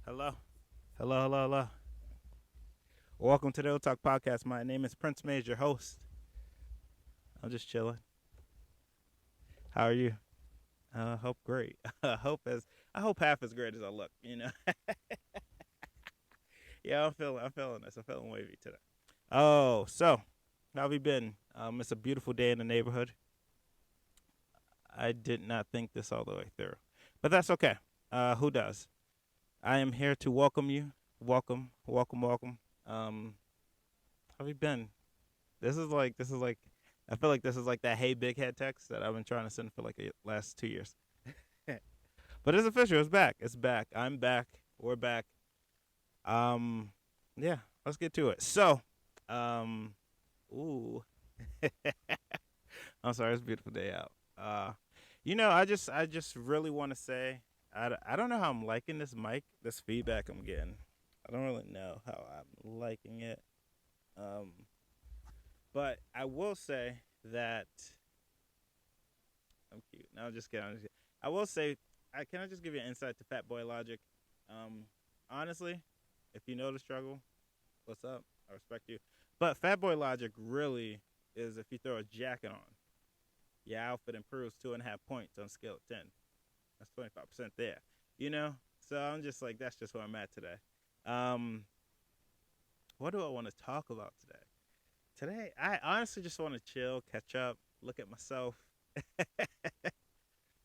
Hello. Hello, hello, hello. Welcome to the illTalk podcast. My name is Prince Major, host. I'm just chilling. How are you? Hope great. I hope half as great as I look, Yeah, I'm feeling this. I'm feeling wavy today. Oh, so how have you been? It's a beautiful day in the neighborhood. I did not think this all the way through. But that's okay. Who does? I am here to welcome you. Welcome, welcome, welcome. How have you been? This is like I feel like this is like that hey big head text that I've been trying to send for like the last 2 years. But it's official. It's back. It's back. I'm back. We're back. Um, yeah. Let's get to it. So, um, ooh, I'm sorry. It's a beautiful day out. I just really want to say I don't know how I'm liking this mic. This feedback I'm getting. I don't really know how I'm liking it. Um, but I will say that I'm cute. No, I'm just kidding. I will say, can I just give you an insight to Fat Boy Logic? Um, Honestly, if you know the struggle, what's up? I respect you. But Fat Boy Logic really is if you throw a jacket on, your outfit improves 2.5 points on a scale of 10. That's 25% there. You know? So I'm just like, that's just where I'm at today. Um, what do I want to talk about today? Today, I honestly just want to chill, catch up, look at myself.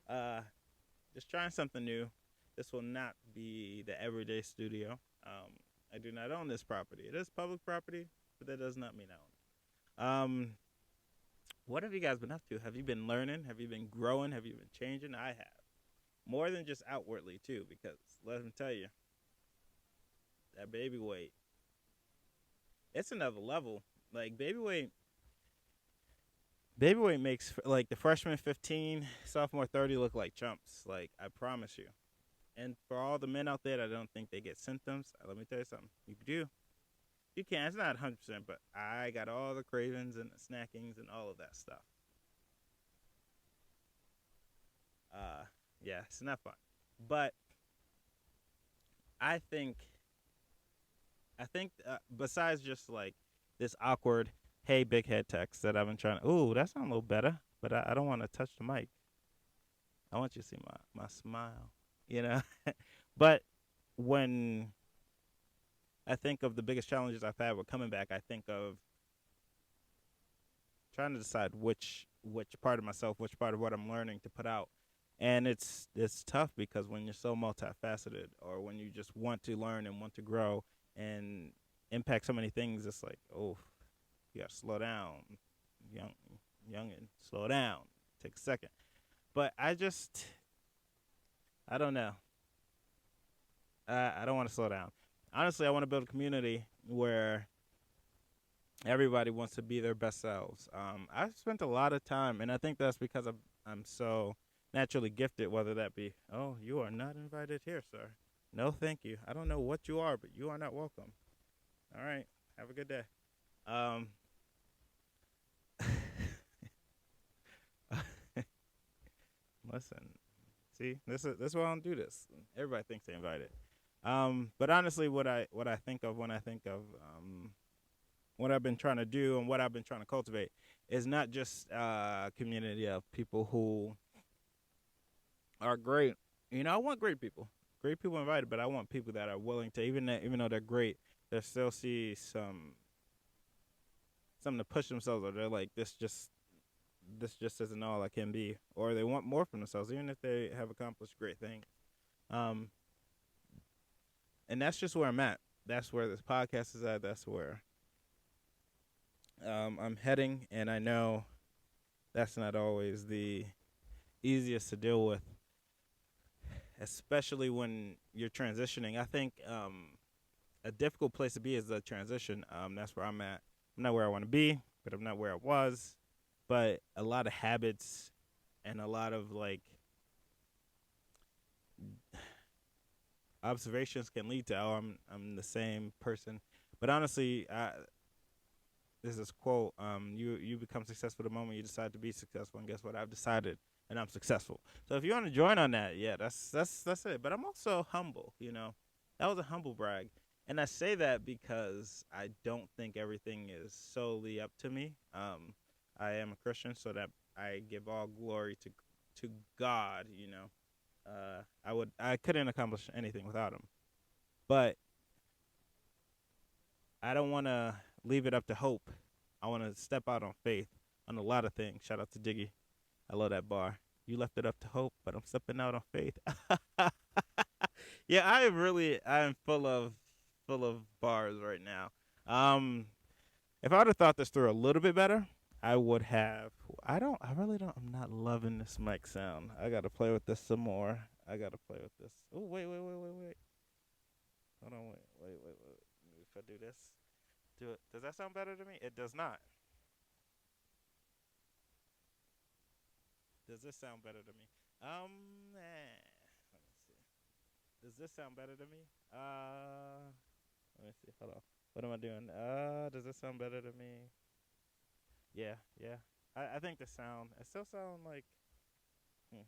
uh, just trying something new. This will not be the everyday studio. I do not own this property. It is public property, but that does not mean I own it. What have you guys been up to? Have you been learning? Have you been growing? Have you been changing? I have. More than just outwardly, too, because let me tell you, that baby weight, it's another level. Like, baby weight makes, like, the freshman 15, sophomore 30 look like chumps. Like, I promise you. And for all the men out there that don't think they get symptoms, let me tell you something. You do. You can. It's not 100%, but I got all the cravings and the snackings and all of that stuff. Uh, yeah, it's not fun. But I think, besides just like this awkward, hey, big head text that I've been trying to, ooh, that sounds a little better, but I don't want to touch the mic. I want you to see my smile, you know? But when I think of the biggest challenges I've had with coming back, I think of trying to decide which part of myself, which part of what I'm learning to put out. And it's tough because when you're so multifaceted or when you just want to learn and want to grow and impact so many things, it's like, oh, you gotta slow down. Young youngin, slow down. Take a second. But I don't know. I don't want to slow down. Honestly, I want to build a community where everybody wants to be their best selves. I've spent a lot of time, and I think that's because I'm so naturally gifted. Whether that be, oh, you are not invited here, sir. No, thank you. I don't know what you are, but you are not welcome. All right, have a good day. Um, Listen, see, this is why I don't do this. Everybody thinks they invited. But honestly, what I think of when I think of what I've been trying to do and what I've been trying to cultivate is not just a community of people who are great. I want great people invited, but I want people that are willing to, even though they're great, they still see something to push themselves, or they're like, this just isn't all I can be, or they want more from themselves, even if they have accomplished great things. Um, and that's just where I'm at. That's where this podcast is at. That's where I'm heading, and I know that's not always the easiest to deal with, especially when you're transitioning. I think a difficult place to be is the transition. That's where I'm at. I'm not where I want to be, but I'm not where I was. But a lot of habits and a lot of like observations can lead to, oh, I'm the same person. But honestly, there's this quote: you become successful the moment you decide to be successful. And guess what? I've decided, and I'm successful. So if you want to join on that, yeah, that's it. But I'm also humble. That was a humble brag. And I say that because I don't think everything is solely up to me. I am a Christian, so that I give all glory to God. I couldn't accomplish anything without him. But I don't want to leave it up to hope. I want to step out on faith on a lot of things. Shout out to Diggy. I love that bar. You left it up to hope, but I'm stepping out on faith. Yeah, I'm full of bars right now. Um, if I would have thought this through a little bit better, I would have. I really don't. I'm not loving this mic sound. I got to play with this some more. I got to play with this. Oh, wait. Hold on, wait. If I do this, do it. Does that sound better to me? It does not. Does this sound better to me? Let me see. Does this sound better to me? Let me see. Hold on. What am I doing? Does this sound better to me? Yeah. I think the sound. It still sound like. Hmm.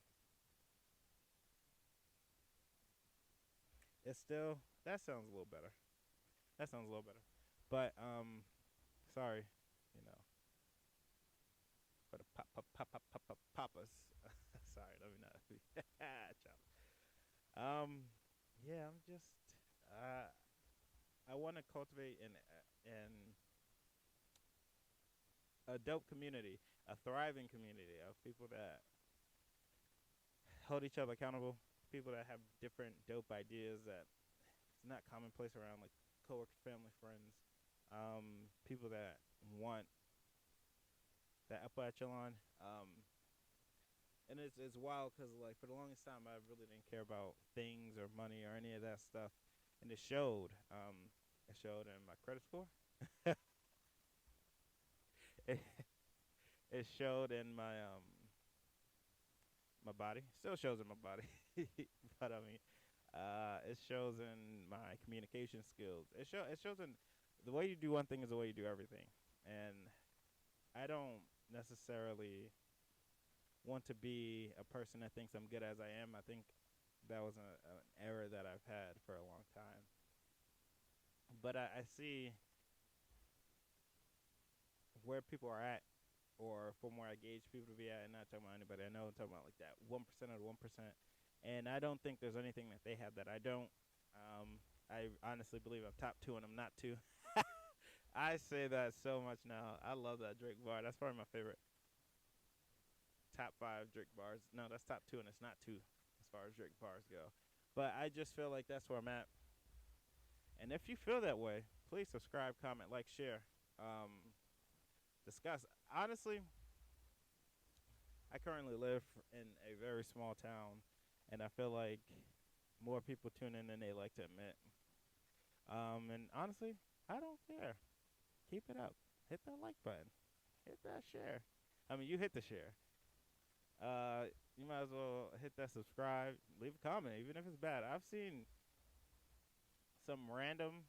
It's still. That sounds a little better. That sounds a little better. But sorry, you know, for the papas. Sorry, let me not. Chop. Yeah, I'm just. Uh, I want to cultivate an a dope community, a thriving community of people that hold each other accountable, people that have different dope ideas that it's not commonplace around like coworkers, family, friends, people that want that upper echelon. And it's wild because like for the longest time I really didn't care about things or money or any of that stuff, and it showed. It showed in my credit score. it, it showed in my body. Still shows in my body, but I mean, it shows in my communication skills. It shows in the way you do one thing is the way you do everything, and I don't necessarily want to be a person that thinks I'm good as I am. I think that was an error that I've had for a long time. But I see where people are at, or from where I gauge people to be at, and not talking about anybody I know. I'm talking about like that 1% of the 1%. And I don't think there's anything that they have that I don't. I honestly believe I'm top two, and I'm not two. I say that so much now. I love that Drake bar. That's probably my favorite. Top five Drake bars. No, that's top two, and it's not two as far as Drake bars go. But I just feel like that's where I'm at. And if you feel that way, please subscribe, comment, like, share. Discuss. Honestly, I currently live in a very small town, and I feel like more people tune in than they like to admit. And honestly, I don't care. Keep it up. Hit that like button. Hit that share. I mean, you hit the share. You might as well hit that subscribe. Leave a comment, even if it's bad. I've seen some random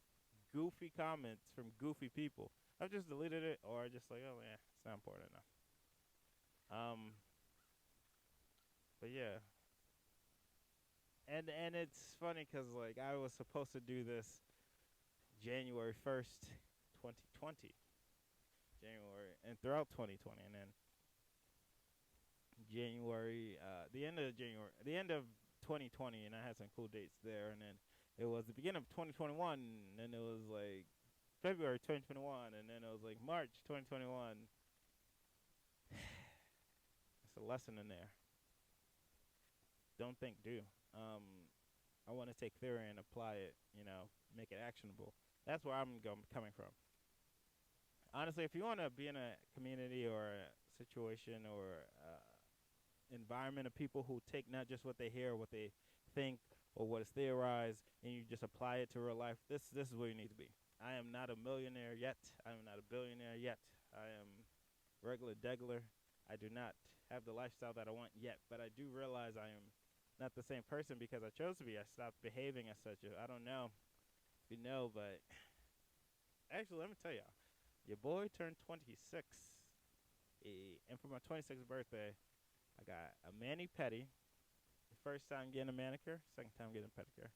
goofy comments from goofy people. I've just deleted it, or just like, oh yeah, it's not important enough. But yeah, and it's funny because like I was supposed to do this January 1st, 2020, January, and throughout 2020, and then the end of 2020, and I had some cool dates there, and then it was the beginning of 2021, and then it was like February 2021, and then it was like March 2021. It's a lesson in there. Don't think, do. I want to take theory and apply it, make it actionable. That's where I'm coming from. Honestly, if you want to be in a community or a situation or environment of people who take not just what they hear, what they think, or what is theorized, and you just apply it to real life, this is where you need to be. I am not a millionaire yet. I am not a billionaire yet. I am regular degular. I do not have the lifestyle that I want yet, but I do realize I am not the same person because I chose to be. I stopped behaving as such. I don't know if you know, but actually, let me tell y'all. Your boy turned 26. And for my 26th birthday, I got a mani pedi. The first time getting a manicure, second time getting a pedicure.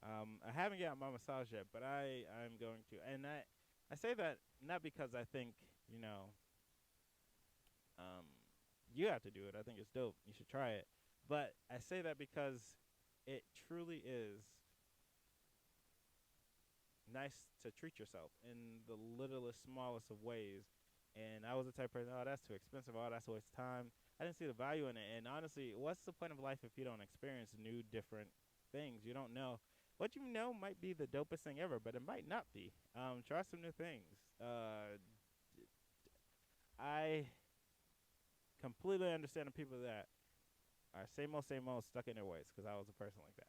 I haven't gotten my massage yet, but I'm going to. And I say that not because I think, you know, um, you have to do it. I think it's dope. You should try it. But I say that because it truly is nice to treat yourself in the littlest, smallest of ways. And I was the type of person, oh, that's too expensive. Oh, that's a waste of time. I didn't see the value in it. And honestly, what's the point of life if you don't experience new, different things? You don't know. What you know might be the dopest thing ever, but it might not be. Try some new things. I completely understand the people that are same old, stuck in their ways, because I was a person like that.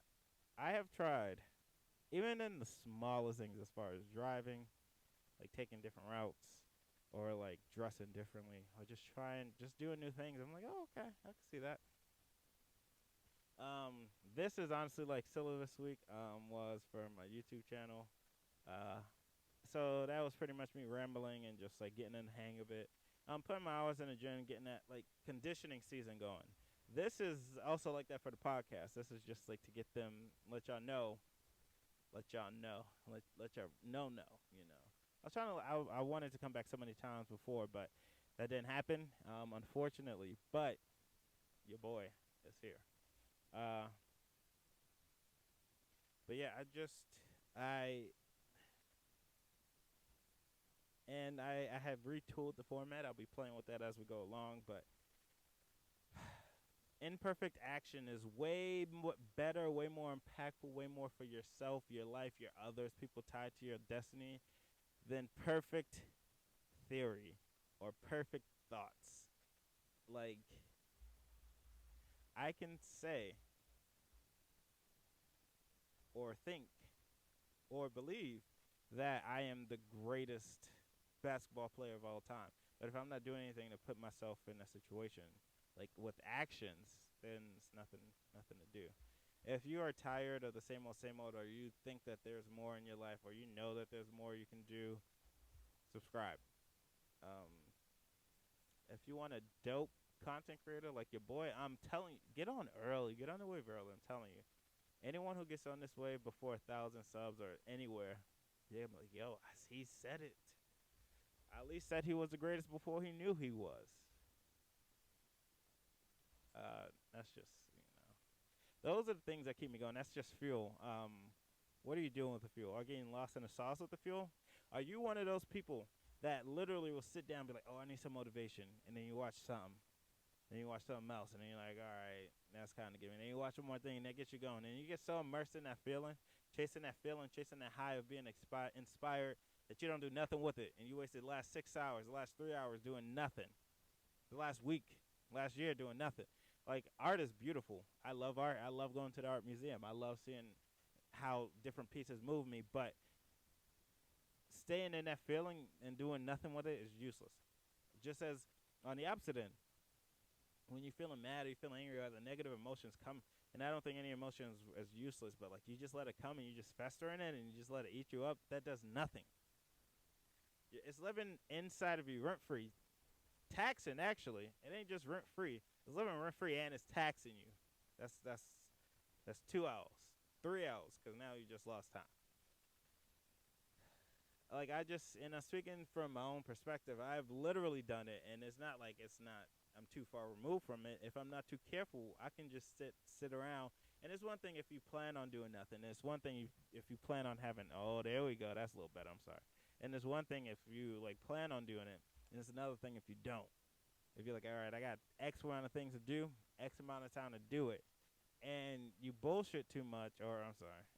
I have tried, even in the smallest things as far as driving, like taking different routes, or like dressing differently, or just trying, just doing new things. I'm like, oh, okay, I can see that. This is honestly like silly this week. Was for my YouTube channel. Uh, so that was pretty much me rambling and just like getting in the hang of it. I'm putting my hours in the gym, getting that like conditioning season going. This is also like that for the podcast. This is just like to get them, let y'all know, let y'all know. You know, I was trying to, I wanted to come back so many times before, but that didn't happen, unfortunately. But your boy is here. Uh, but yeah, I I have retooled the format. I'll be playing with that as we go along, but imperfect action is way better, way more impactful, way more for yourself, your life, your others, people tied to your destiny than perfect theory or perfect thoughts. Like, I can say or think or believe that I am the greatest basketball player of all time. But if I'm not doing anything to put myself in a situation, like with actions, then it's nothing to do. If you are tired of the same old, or you think that there's more in your life, or you know that there's more you can do, subscribe. Um, if you want a dope content creator like your boy, I'm telling you, get on early, get on the wave early. I'm telling you, anyone who gets on this wave before 1,000 subs or anywhere, yeah, I'm like, yo, he said it. At least said he was the greatest before he knew he was. That's just, those are the things that keep me going. That's just fuel. What are you doing with the fuel? Are you getting lost in the sauce with the fuel? Are you one of those people that literally will sit down and be like, oh, I need some motivation, and then you watch something, then you watch something else, and then you're like, all right, that's kind of giving. Then you watch one more thing, and that gets you going. And you get so immersed in that feeling, chasing that high of being inspired, that you don't do nothing with it. And you wasted the last 6 hours, the last 3 hours doing nothing. The last week, last year doing nothing. Like, art is beautiful. I love art. I love going to the art museum. I love seeing how different pieces move me. But staying in that feeling and doing nothing with it is useless. Just as on the opposite end, when you're feeling mad or you're feeling angry, or the negative emotions come, and I don't think any emotion is useless, but like you just let it come and you just fester in it and you just let it eat you up, that does nothing. It's living inside of you rent free. Taxing, actually. It ain't just rent free. It's living rent free and it's taxing you. That's 2 hours. 3 hours, because now you just lost time. Like, and I'm speaking from my own perspective, I've literally done it, and it's not like I'm too far removed from it. If I'm not too careful, I can just sit around. And it's one thing if you plan on doing nothing. It's one thing if you plan on having, oh, there we go, that's a little better, I'm sorry. And it's one thing if you, like, plan on doing it, and it's another thing if you don't. If you're like, all right, I got X amount of things to do, X amount of time to do it, and you bullshit too much,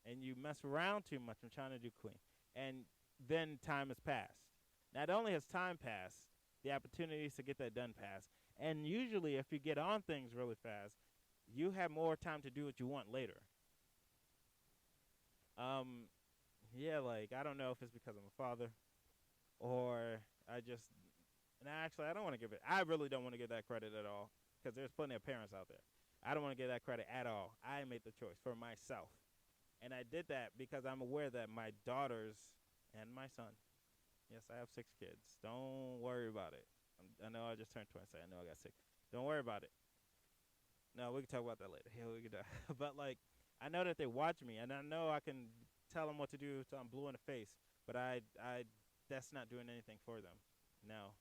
and you mess around too much, I'm trying to do clean, and then time has passed. Not only has time passed, the opportunities to get that done pass, and usually if you get on things really fast, you have more time to do what you want later. Yeah, like, I don't know if it's because I'm a father, or I don't want to give it. I really don't want to give that credit at all, because there's plenty of parents out there. I don't want to give that credit at all. I made the choice for myself, and I did that because I'm aware that my daughters and my son. Yes, I have 6 kids. Don't worry about it. I know I just turned 20, so I know I got 6. Don't worry about it. No, we can talk about that later. Yeah, we can talk. But, like, I know that they watch me, and I know I can tell them what to do till I'm blue in the face. But that's not doing anything for them. No,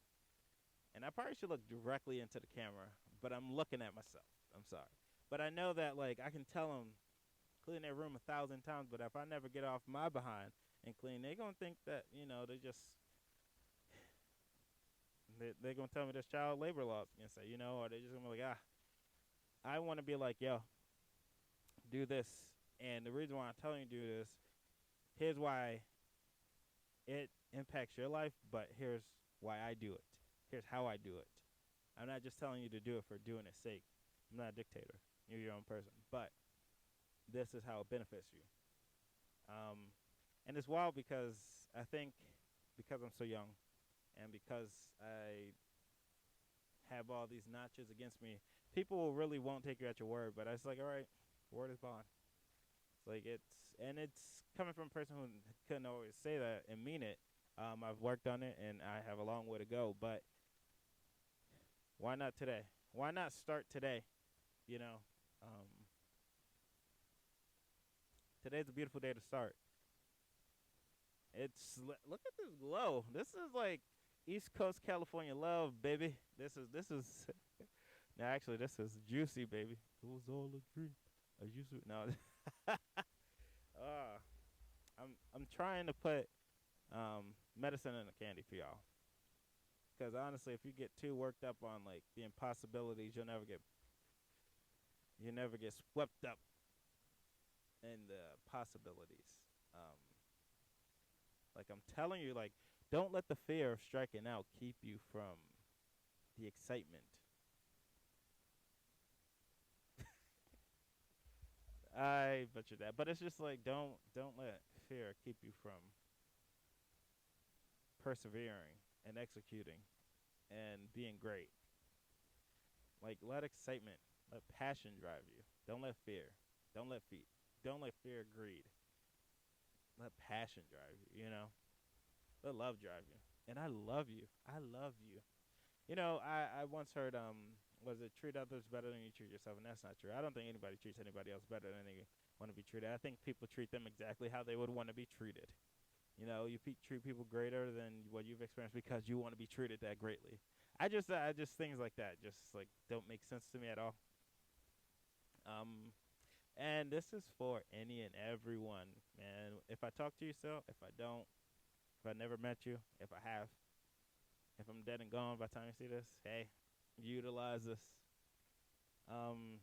and I probably should look directly into the camera, but I'm looking at myself. I'm sorry, but I know that like I can tell them clean their room 1,000 times, but if I never get off my behind and clean, they gonna think that they just they're gonna tell me there's child labor laws against that, or they just gonna be like, I want to be like, yo, do this, and the reason why I'm telling you to do this, here's why it impacts your life, but here's why I do it. Here's how I do it. I'm not just telling you to do it for doing its sake. I'm not a dictator. You're your own person, but this is how it benefits you. And it's wild because I think because I'm so young and because I have all these notches against me, people really won't take you at your word. But I was like, all right, word is bond. It's like it's coming from a person who couldn't always say that and mean it. I've worked on it and I have a long way to go. But why not today? Why not start today? You know, um, today's a beautiful day to start. Look at this glow. This is like East Coast California love, baby. This is no, actually this is juicy, baby. It was all a dream. I used to no. uh, I'm trying to put medicine in the candy for y'all. Because honestly, if you get too worked up on like the impossibilities, you'll never get swept up in the possibilities. Um, like I'm telling you, like don't let the fear of striking out keep you from the excitement. I butchered that, but it's just like don't let fear keep you from persevering and executing and being great. Like let excitement, let passion drive you. Don't let fear. Don't let fear. Don't let fear, greed. Let passion drive you. Let love drive you. And I love you. I love you. I once heard was it treat others better than you treat yourself, and that's not true. I don't think anybody treats anybody else better than they want to be treated. I think people treat them exactly how they would want to be treated. Treat people greater than what you've experienced because you want to be treated that greatly. I just things like that just like don't make sense to me at all. Um, and this is for any and everyone, man. If I talk to you still, if I don't, if I never met you, if I have, if I'm dead and gone by the time you see this, hey, utilize this. Um,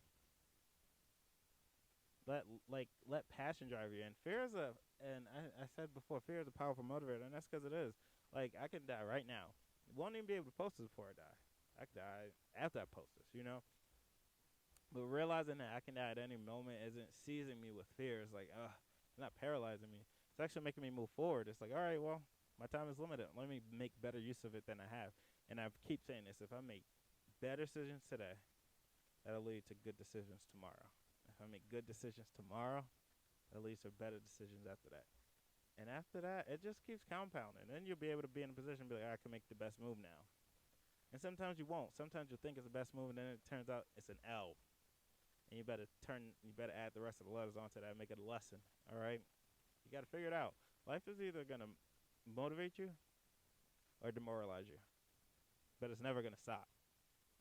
let passion drive you. And I said before, fear is a powerful motivator, and that's because it is. Like I can die right now. Won't even be able to post this before I die. I could die after I post this. But realizing that I can die at any moment isn't seizing me with fear. It's like, it's not paralyzing me. It's actually making me move forward. It's like, all right, well, my time is limited. Let me make better use of it than I have. And I keep saying this: if I make better decisions today, that'll lead to good decisions tomorrow. If I make good decisions tomorrow, that leads to better decisions after that. And after that, it just keeps compounding. Then you'll be able to be in a position to be like, I can make the best move now. And sometimes you won't. Sometimes you'll think it's the best move, and then it turns out it's an L. And you better add the rest of the letters onto that and make it a lesson. All right? You got to figure it out. Life is either going to motivate you or demoralize you. But it's never going to stop.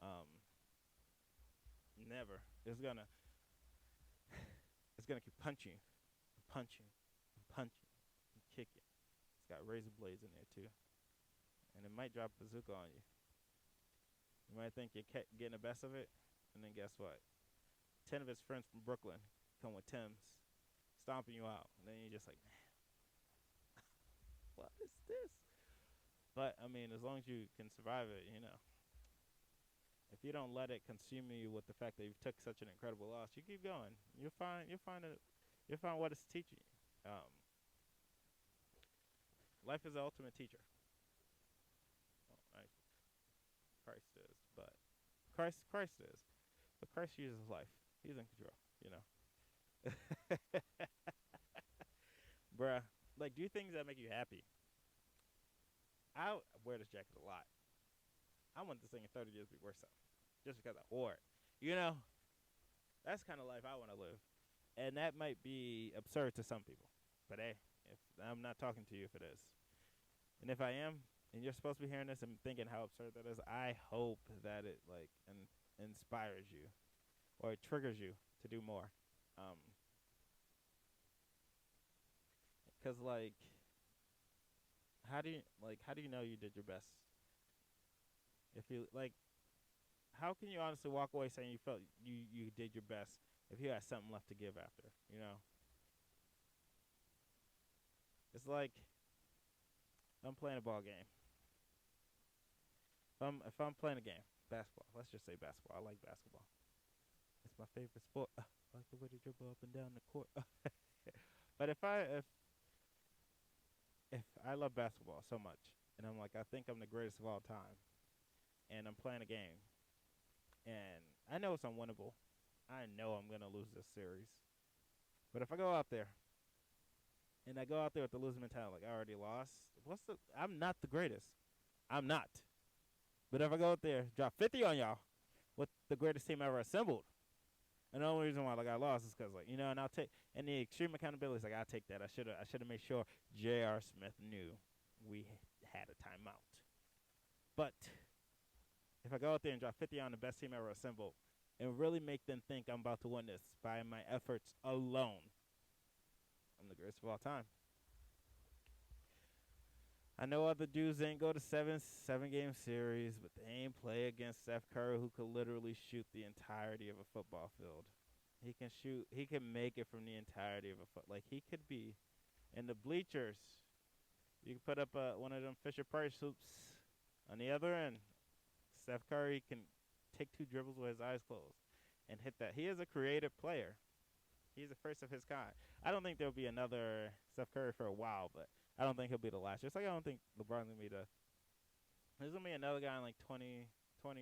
Um, Never. It's gonna keep punching, punching, punching, and kicking. It's got razor blades in there too, and it might drop a bazooka on you. You might think you're getting the best of it, and then guess what? 10 of his friends from Brooklyn come with Tim's, stomping you out, and then you're just like, man, what is this? But I mean, as long as you can survive it. If you don't let it consume you with the fact that you took such an incredible loss, you keep going. You'll find what it's teaching you. Life is the ultimate teacher. Well, Christ is, but Christ is, but Christ uses life. He's in control. Bruh, like do things that make you happy. I wear this jacket a lot. I want this thing in 30 years to be worth something, just because I wore it. That's the kind of life I want to live. And that might be absurd to some people. But hey, if I'm not talking to you if it is. And if I am, and you're supposed to be hearing this and thinking how absurd that is, I hope that it like inspires you or it triggers you to do more. Um, Cause like, how do you know you did your best? If you like, how can you honestly walk away saying you felt you did your best if you had something left to give after? You know, it's like I'm playing a ball game. If I'm playing a game, basketball. Let's just say basketball. I like basketball. It's my favorite sport. I like the way they dribble up and down the court. But if I love basketball so much, and I'm like I think I'm the greatest of all time, and I'm playing a game, and I know it's unwinnable. I know I'm gonna lose this series. But if I go out there and I go out there with the losing mentality, like I already lost, I'm not the greatest. I'm not. But if I go out there, drop 50 on y'all with the greatest team ever assembled, and the only reason why like I lost is because and I'll take and the extreme accountability is like I'll take that. I should have made sure J.R. Smith knew we had a timeout. But if I go out there and drop 50 on the best team ever assembled, and really make them think I'm about to win this by my efforts alone, I'm the greatest of all time. I know other dudes ain't go to seven game series, but they ain't play against Steph Curry, who could literally shoot the entirety of a football field. He can shoot. He can make it from the entirety of a foot. Like he could be in the bleachers. You can put up one of them Fisher Price hoops on the other end. Steph Curry can take two dribbles with his eyes closed and hit that. He is a creative player. He's the first of his kind. I don't think there'll be another Steph Curry for a while, but I don't think he'll be the last. Just like I don't think LeBron's gonna be there's gonna be another guy in like 20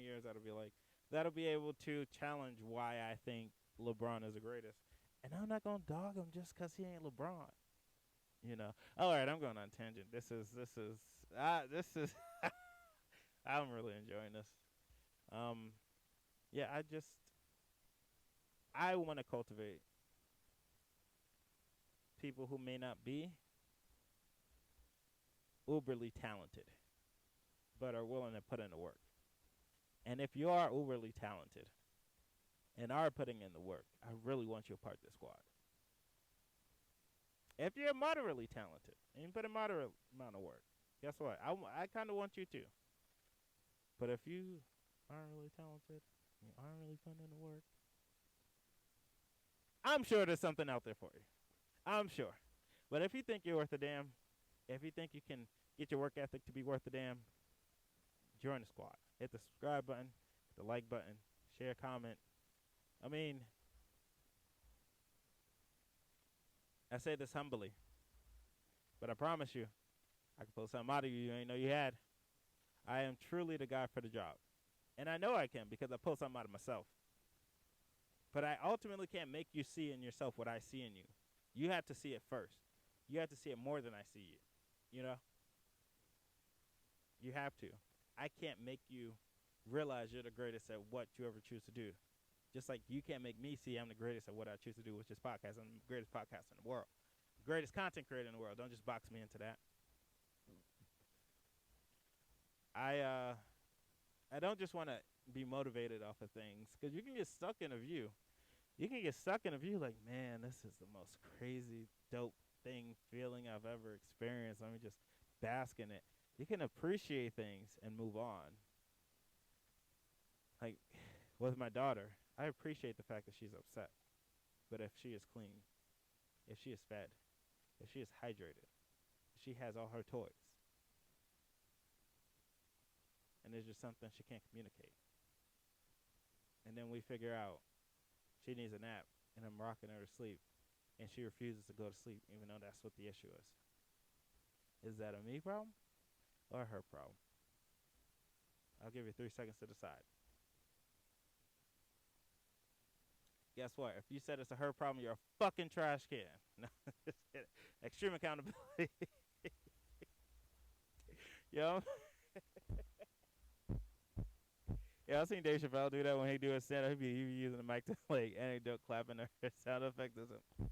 years that'll be able to challenge why I think LeBron is the greatest. And I'm not gonna dog him just cause he ain't LeBron. You know. All right, I'm going on a tangent. This is I'm really enjoying this. Um, yeah, I want to cultivate people who may not be uberly talented, but are willing to put in the work. And if you are uberly talented and are putting in the work, I really want you a part of the squad. If you're moderately talented and you put a moderate amount of work, guess what? I kind of want you to. But if you aren't really talented, you aren't really putting in the work, I'm sure there's something out there for you. I'm sure. But if you think you're worth a damn, if you think you can get your work ethic to be worth a damn, join the squad. Hit the subscribe button, hit the like button, share, comment. I mean, I say this humbly, but I promise you, I can pull something out of you ain't know you had. I am truly the guy for the job. And I know I can because I pull something out of myself. But I ultimately can't make you see in yourself what I see in you. You have to see it first. You have to see it more than I see you. You know? You have to. I can't make you realize you're the greatest at what you ever choose to do. Just like you can't make me see I'm the greatest at what I choose to do, which is podcast. I'm the greatest podcast in the world. Greatest content creator in the world. Don't just box me into that. I don't just want to be motivated off of things, because you can get stuck in a view. You can get stuck in a view like, man, this is the most crazy, dope feeling I've ever experienced. Let me just bask in it. You can appreciate things and move on. Like with my daughter, I appreciate the fact that she's upset. But if she is clean, if she is fed, if she is hydrated, if she has all her toys, and there's just something she can't communicate, and then we figure out she needs a nap, and I'm rocking her to sleep, and she refuses to go to sleep, even though that's what the issue is. Is that a me problem or a her problem? I'll give you 3 seconds to decide. Guess what? If you said it's a her problem, you're a fucking trash can. No, just kidding. Extreme accountability. Yo. Yeah, I seen Dave Chappelle do that when he do a stand up. He be using the mic to like anecdote clapping or sound effect or something.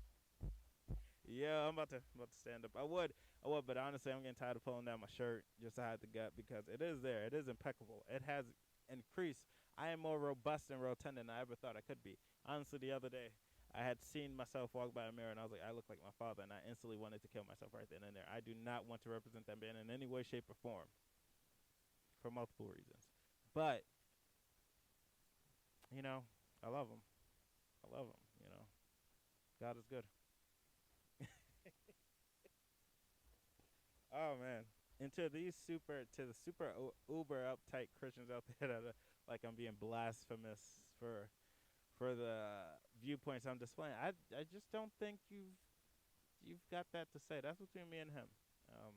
Yeah, I'm about to stand up. I would, but honestly, I'm getting tired of pulling down my shirt just to hide the gut because it is there. It is impeccable. It has increased. I am more robust and rotund than I ever thought I could be. Honestly, the other day, I had seen myself walk by a mirror and I was like, I look like my father, and I instantly wanted to kill myself right then and there. I do not want to represent that man in any way, shape, or form for multiple reasons. But you know, I love him. I love him. God is good. Oh man. And to the super uber uptight Christians out there that are like I'm being blasphemous for the viewpoints I'm displaying. I just don't think you've got that to say. That's between me and him. Um,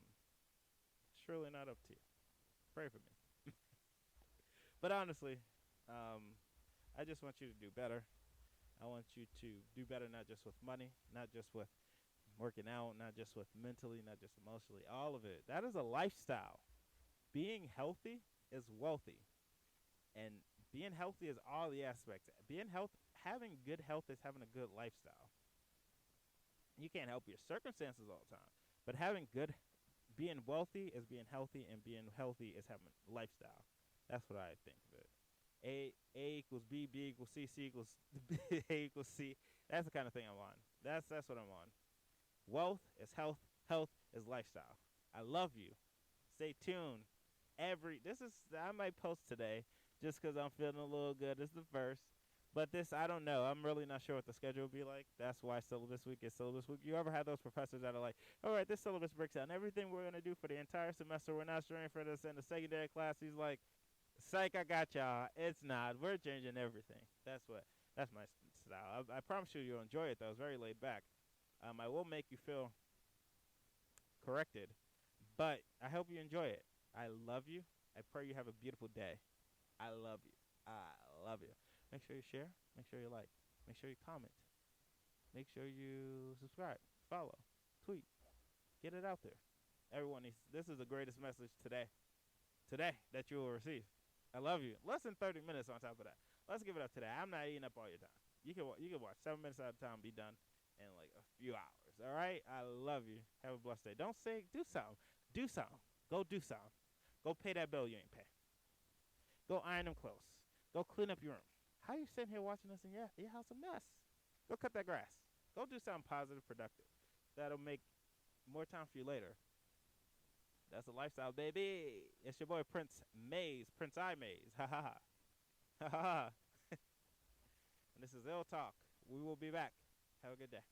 Surely not up to you. Pray for me. But honestly, um, I just want you to do better. I want you to do better, not just with money, not just with working out, not just with mentally, not just emotionally, all of it. That is a lifestyle. Being healthy is wealthy, and being healthy is all the aspects. Having good health is having a good lifestyle. You can't help your circumstances all the time, but being wealthy is being healthy, and being healthy is having a lifestyle. That's what I think of it. A equals B equals C equals A equals C. That's the kind of thing I'm on. That's what I'm on. Wealth is health. Health is lifestyle. I love you. Stay tuned. I might post today just because I'm feeling a little good. This is the first. But this, I don't know. I'm really not sure what the schedule will be like. That's why syllabus week is syllabus week. You ever had those professors that are like, all right, this syllabus breaks down everything we're going to do for the entire semester. We're not studying for this in the secondary class. He's like, psych, I got y'all. It's not. We're changing everything. That's my style. I promise you'll enjoy it, though. It's very laid back. I will make you feel corrected, but I hope you enjoy it. I love you. I pray you have a beautiful day. I love you. I love you. Make sure you share. Make sure you like. Make sure you comment. Make sure you subscribe, follow, tweet. Get it out there. Everyone needs. This is the greatest message today. Today that you will receive. I love you. Less than 30 minutes on top of that. Let's give it up today. I'm not eating up all your time. You can watch 7 minutes at a time, be done in like a few hours. All right. I love you. Have a blessed day. Don't say do something. Do something. Go do something. Go pay that bill you ain't pay. Go iron them clothes. Go clean up your room. How you sitting here watching this in your house a mess? Go cut that grass. Go do something positive, productive. That'll make more time for you later. That's a lifestyle, baby. It's your boy Prince Mays, Prince I Mays. Ha ha ha. Ha ha ha. And this is illTalk. We will be back. Have a good day.